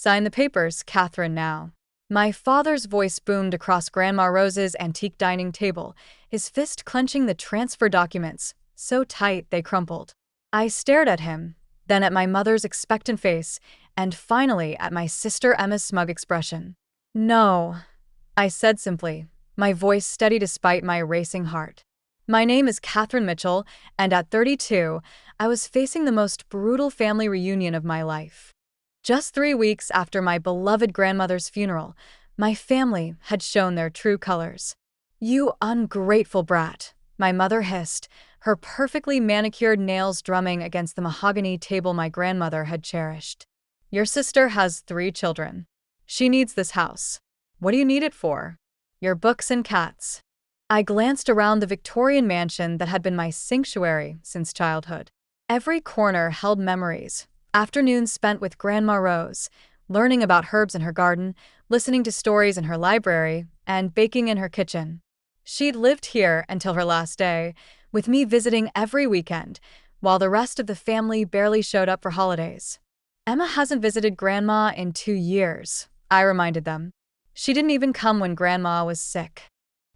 Sign the papers, Catherine, now. My father's voice boomed across Grandma Rose's antique dining table, his fist clenching the transfer documents, so tight they crumpled. I stared at him, then at my mother's expectant face, and finally at my sister Emma's smug expression. No, I said simply, my voice steady despite my racing heart. My name is Catherine Mitchell, and at 32, I was facing the most brutal family reunion of my life. Just 3 weeks after my beloved grandmother's funeral, my family had shown their true colors. "You ungrateful brat," my mother hissed, her perfectly manicured nails drumming against the mahogany table my grandmother had cherished. "Your sister has 3 children. She needs this house. What do you need it for? Your books and cats." I glanced around the Victorian mansion that had been my sanctuary since childhood. Every corner held memories. Afternoons spent with Grandma Rose, learning about herbs in her garden, listening to stories in her library, and baking in her kitchen. She'd lived here until her last day, with me visiting every weekend, while the rest of the family barely showed up for holidays. "Emma hasn't visited Grandma in 2 years, I reminded them. "She didn't even come when Grandma was sick."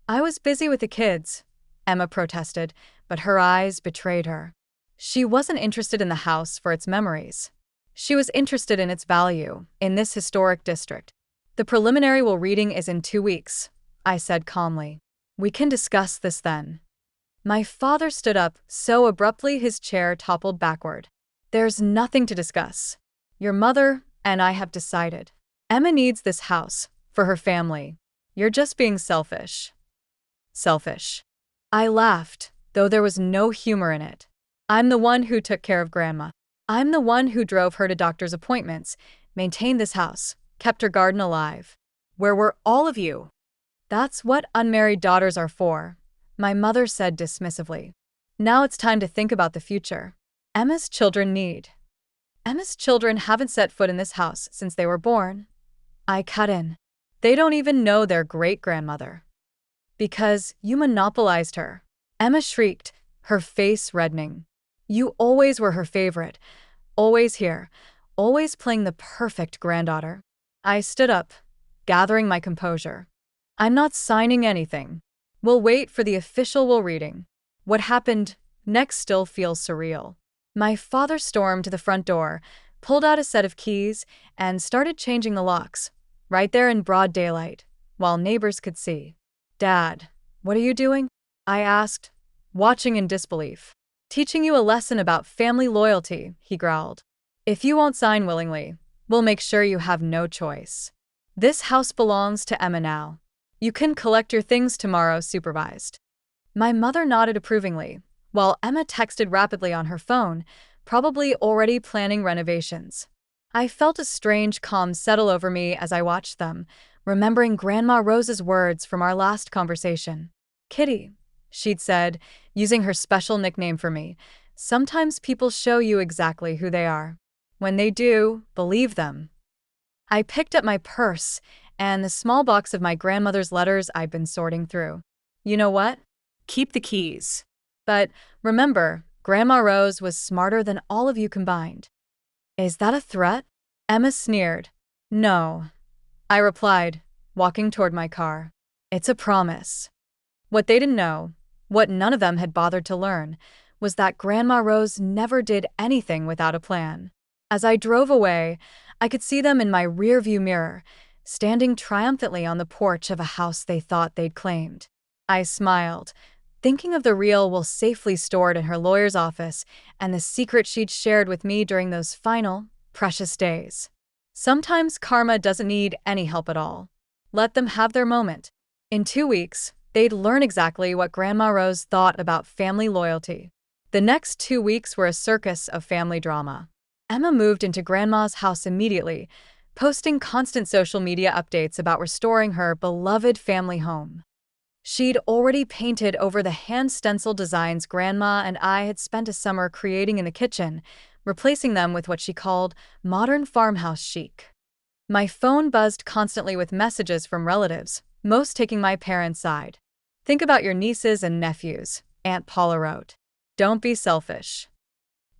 "I was busy with the kids," Emma protested, but her eyes betrayed her. She wasn't interested in the house for its memories. She was interested in its value, in this historic district. "The preliminary will reading is in 2 weeks, I said calmly. "We can discuss this then." My father stood up so abruptly his chair toppled backward. "There's nothing to discuss. Your mother and I have decided. Emma needs this house, for her family. You're just being selfish." Selfish. I laughed, though there was no humor in it. "I'm the one who took care of Grandma. I'm the one who drove her to doctor's appointments, maintained this house, kept her garden alive. Where were all of you?" "That's what unmarried daughters are for," my mother said dismissively. "Now it's time to think about the future. Emma's children haven't set foot in this house since they were born." I cut in. "They don't even know their great-grandmother." "Because you monopolized her," Emma shrieked, her face reddening. "You always were her favorite, always here, always playing the perfect granddaughter." I stood up, gathering my composure. "I'm not signing anything. We'll wait for the official will reading. What happened next still feels surreal." My father stormed to the front door, pulled out a set of keys, and started changing the locks, right there in broad daylight, while neighbors could see. "Dad, what are you doing?" I asked, watching in disbelief. "Teaching you a lesson about family loyalty," he growled. "If you won't sign willingly, we'll make sure you have no choice. This house belongs to Emma now. You can collect your things tomorrow supervised." My mother nodded approvingly, while Emma texted rapidly on her phone, probably already planning renovations. I felt a strange calm settle over me as I watched them, remembering Grandma Rose's words from our last conversation. "Kitty," she'd said, using her special nickname for me, "sometimes people show you exactly who they are. When they do, believe them." I picked up my purse and the small box of my grandmother's letters I'd been sorting through. "You know what? Keep the keys. But remember, Grandma Rose was smarter than all of you combined." "Is that a threat?" Emma sneered. "No," I replied, walking toward my car. "It's a promise." What they didn't know, what none of them had bothered to learn, was that Grandma Rose never did anything without a plan. As I drove away, I could see them in my rearview mirror, standing triumphantly on the porch of a house they thought they'd claimed. I smiled, thinking of the reel Will safely stored in her lawyer's office and the secret she'd shared with me during those final, precious days. Sometimes karma doesn't need any help at all. Let them have their moment. In 2 weeks, they'd learn exactly what Grandma Rose thought about family loyalty. The next 2 weeks were a circus of family drama. Emma moved into Grandma's house immediately, posting constant social media updates about restoring her beloved family home. She'd already painted over the hand-stenciled designs Grandma and I had spent a summer creating in the kitchen, replacing them with what she called modern farmhouse chic. My phone buzzed constantly with messages from relatives, most taking my parents' side. "Think about your nieces and nephews," Aunt Paula wrote. "Don't be selfish."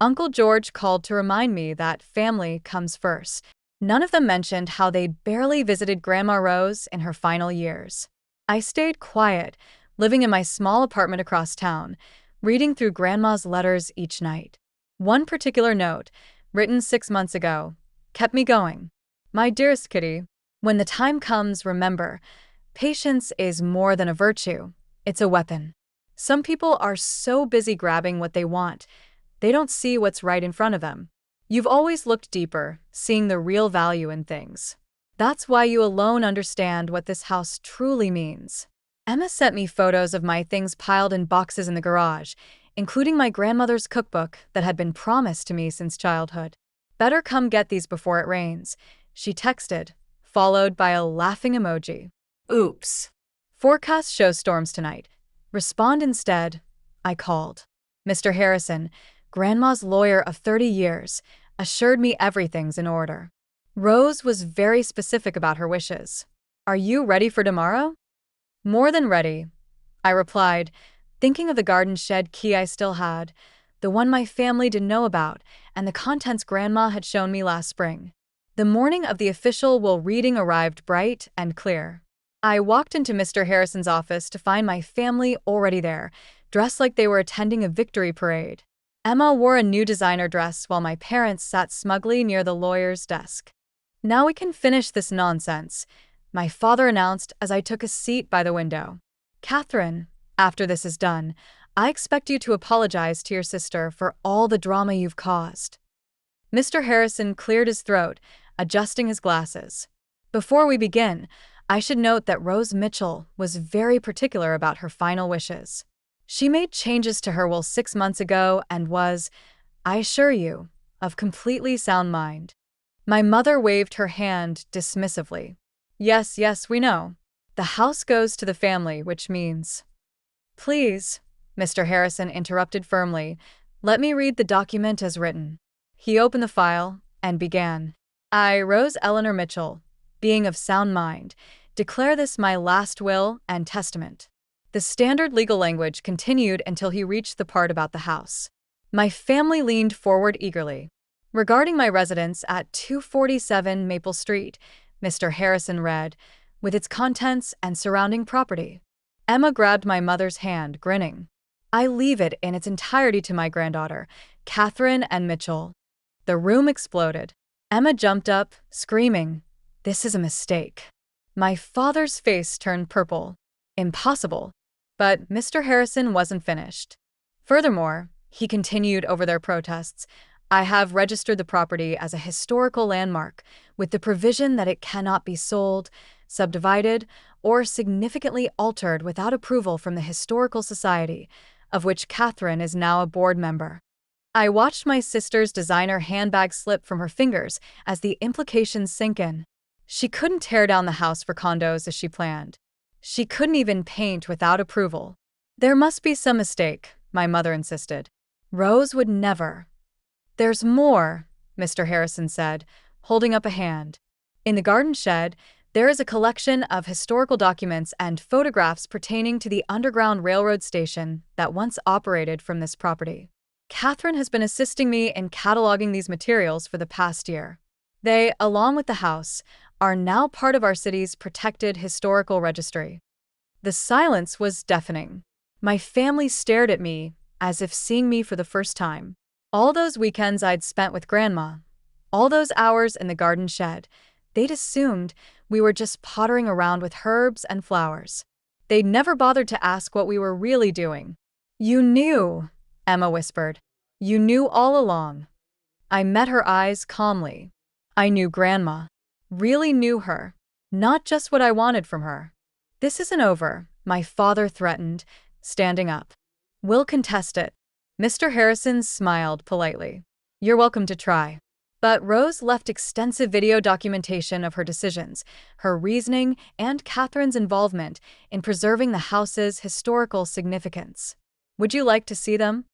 Uncle George called to remind me that family comes first. None of them mentioned how they barely visited Grandma Rose in her final years. I stayed quiet, living in my small apartment across town, reading through Grandma's letters each night. One particular note, written 6 months ago, kept me going. My dearest Kitty, when the time comes, remember, patience is more than a virtue, it's a weapon. Some people are so busy grabbing what they want, they don't see what's right in front of them. You've always looked deeper, seeing the real value in things. That's why you alone understand what this house truly means. Emma sent me photos of my things piled in boxes in the garage, including my grandmother's cookbook that had been promised to me since childhood. Better come get these before it rains, she texted, followed by a laughing emoji. Oops. Forecast shows storms tonight. Respond instead, I called. Mr. Harrison, Grandma's lawyer of 30 years, assured me everything's in order. Rose was very specific about her wishes. Are you ready for tomorrow? More than ready, I replied, thinking of the garden shed key I still had, the one my family didn't know about, and the contents Grandma had shown me last spring. The morning of the official will reading arrived bright and clear. I walked into Mr. Harrison's office to find my family already there, dressed like they were attending a victory parade. Emma wore a new designer dress while my parents sat smugly near the lawyer's desk. Now we can finish this nonsense, my father announced as I took a seat by the window. Catherine, after this is done, I expect you to apologize to your sister for all the drama you've caused. Mr. Harrison cleared his throat, adjusting his glasses. Before we begin, I should note that Rose Mitchell was very particular about her final wishes. She made changes to her will 6 months ago and was, I assure you, of completely sound mind. My mother waved her hand dismissively. Yes, we know. The house goes to the family, which means… Please, Mr. Harrison interrupted firmly, let me read the document as written. He opened the file and began. I, Rose Eleanor Mitchell, being of sound mind, declare this my last will and testament. The standard legal language continued until he reached the part about the house. My family leaned forward eagerly. Regarding my residence at 247 Maple Street, Mr. Harrison read, with its contents and surrounding property. Emma grabbed my mother's hand, grinning. I leave it in its entirety to my granddaughter, Catherine and Mitchell. The room exploded. Emma jumped up, screaming, This is a mistake. My father's face turned purple. Impossible. But Mr. Harrison wasn't finished. Furthermore, he continued over their protests, I have registered the property as a historical landmark with the provision that it cannot be sold, subdivided, or significantly altered without approval from the Historical Society, of which Catherine is now a board member. I watched my sister's designer handbag slip from her fingers as the implications sink in. She couldn't tear down the house for condos as she planned. She couldn't even paint without approval. There must be some mistake, my mother insisted. Rose would never. There's more, Mr. Harrison said, holding up a hand. In the garden shed, there is a collection of historical documents and photographs pertaining to the Underground Railroad station that once operated from this property. Catherine has been assisting me in cataloging these materials for the past year. They, along with the house, are now part of our city's protected historical registry. The silence was deafening. My family stared at me as if seeing me for the first time. All those weekends I'd spent with Grandma, all those hours in the garden shed, they'd assumed we were just pottering around with herbs and flowers. They'd never bothered to ask what we were really doing. You knew, Emma whispered. You knew all along. I met her eyes calmly. I knew Grandma. Really knew her. Not just what I wanted from her. This isn't over, my father threatened, standing up. We'll contest it. Mr. Harrison smiled politely. You're welcome to try. But Rose left extensive video documentation of her decisions, her reasoning, and Catherine's involvement in preserving the house's historical significance. Would you like to see them?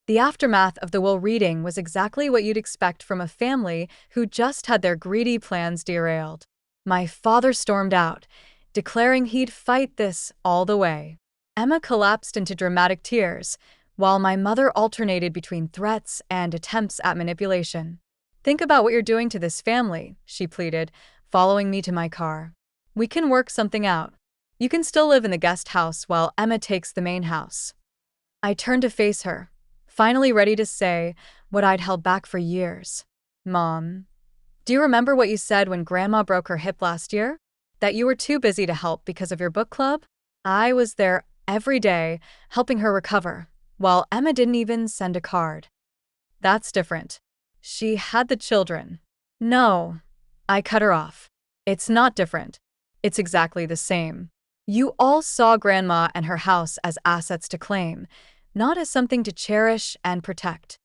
The aftermath of the will reading was exactly what you'd expect from a family who just had their greedy plans derailed. My father stormed out, declaring he'd fight this all the way. Emma collapsed into dramatic tears, while my mother alternated between threats and attempts at manipulation. Think about what you're doing to this family, she pleaded, following me to my car. We can work something out. You can still live in the guest house while Emma takes the main house. I turned to face her, finally ready to say what I'd held back for years. Mom, do you remember what you said when Grandma broke her hip last year? That you were too busy to help because of your book club? I was there every day, helping her recover, while Emma didn't even send a card. That's different. She had the children. No, I cut her off. It's not different. It's exactly the same. You all saw Grandma and her house as assets to claim, not as something to cherish and protect.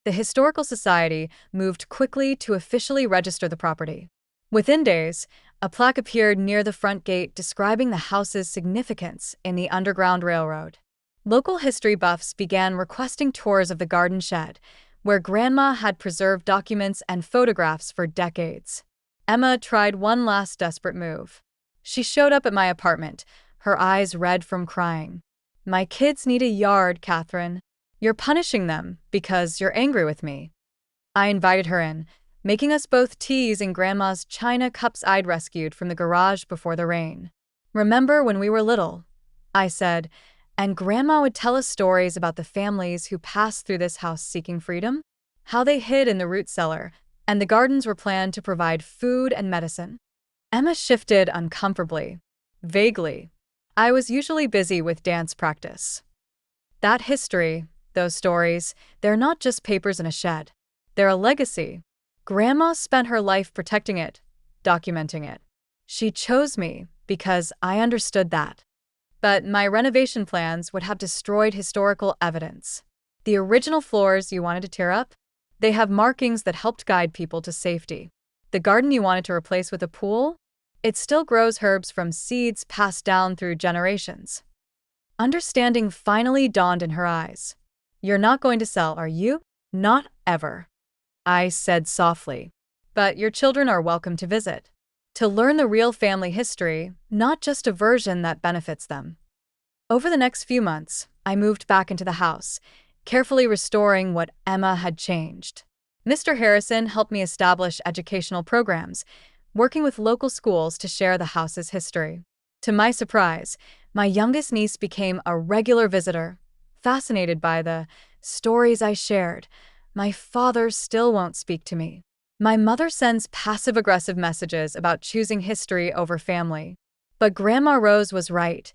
The Historical Society moved quickly to officially register the property. Within days, a plaque appeared near the front gate describing the house's significance in the Underground Railroad. Local history buffs began requesting tours of the garden shed, where Grandma had preserved documents and photographs for decades. Emma tried one last desperate move. She showed up at my apartment, her eyes red from crying. My kids need a yard, Catherine. You're punishing them because you're angry with me. I invited her in, making us both tea using Grandma's china cups I'd rescued from the garage before the rain. Remember when we were little? I said, and Grandma would tell us stories about the families who passed through this house seeking freedom, how they hid in the root cellar, and the gardens were planned to provide food and medicine. Emma shifted uncomfortably. Vaguely. I was usually busy with dance practice. That history, those stories, they're not just papers in a shed. They're a legacy. Grandma spent her life protecting it, documenting it. She chose me because I understood that. But my renovation plans would have destroyed historical evidence. The original floors you wanted to tear up? They have markings that helped guide people to safety. The garden you wanted to replace with a pool? It still grows herbs from seeds passed down through generations. Understanding finally dawned in her eyes. You're not going to sell, are you? Not ever. I said softly. But your children are welcome to visit. To learn the real family history, not just a version that benefits them. Over the next few months, I moved back into the house, carefully restoring what Emma had changed. Mr. Harrison helped me establish educational programs, working with local schools to share the house's history. To my surprise, my youngest niece became a regular visitor, fascinated by the stories I shared. My father still won't speak to me. My mother sends passive-aggressive messages about choosing history over family. But Grandma Rose was right.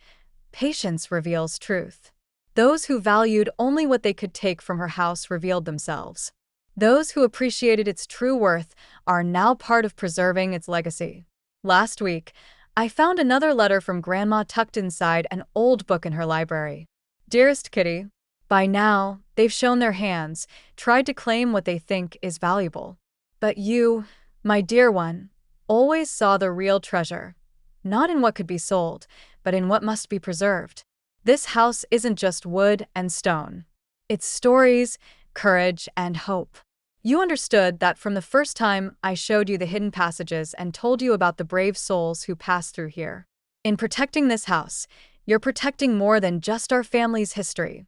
Patience reveals truth. Those who valued only what they could take from her house revealed themselves. Those who appreciated its true worth are now part of preserving its legacy. Last week, I found another letter from Grandma tucked inside an old book in her library. Dearest Kitty, by now, they've shown their hands, tried to claim what they think is valuable. But you, my dear one, always saw the real treasure, not in what could be sold, but in what must be preserved. This house isn't just wood and stone. It's stories, courage, and hope. You understood that from the first time I showed you the hidden passages and told you about the brave souls who passed through here. In protecting this house, you're protecting more than just our family's history.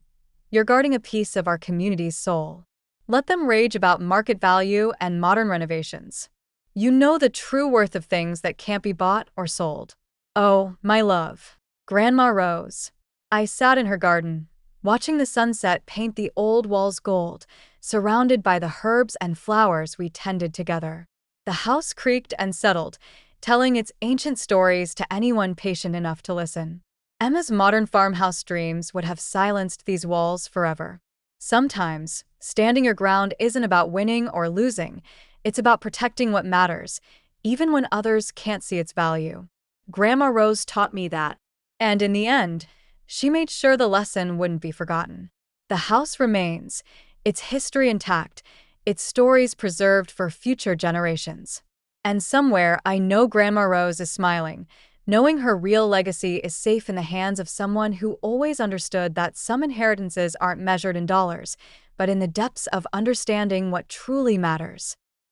You're guarding a piece of our community's soul. Let them rage about market value and modern renovations. You know the true worth of things that can't be bought or sold. Oh, my love. Grandma Rose. I sat in her garden, watching the sunset paint the old walls gold, surrounded by the herbs and flowers we tended together. The house creaked and settled, telling its ancient stories to anyone patient enough to listen. Emma's modern farmhouse dreams would have silenced these walls forever. Sometimes, standing your ground isn't about winning or losing, it's about protecting what matters, even when others can't see its value. Grandma Rose taught me that. And in the end, she made sure the lesson wouldn't be forgotten. The house remains, its history intact, its stories preserved for future generations. And somewhere I know Grandma Rose is smiling, knowing her real legacy is safe in the hands of someone who always understood that some inheritances aren't measured in dollars, but in the depths of understanding what truly matters.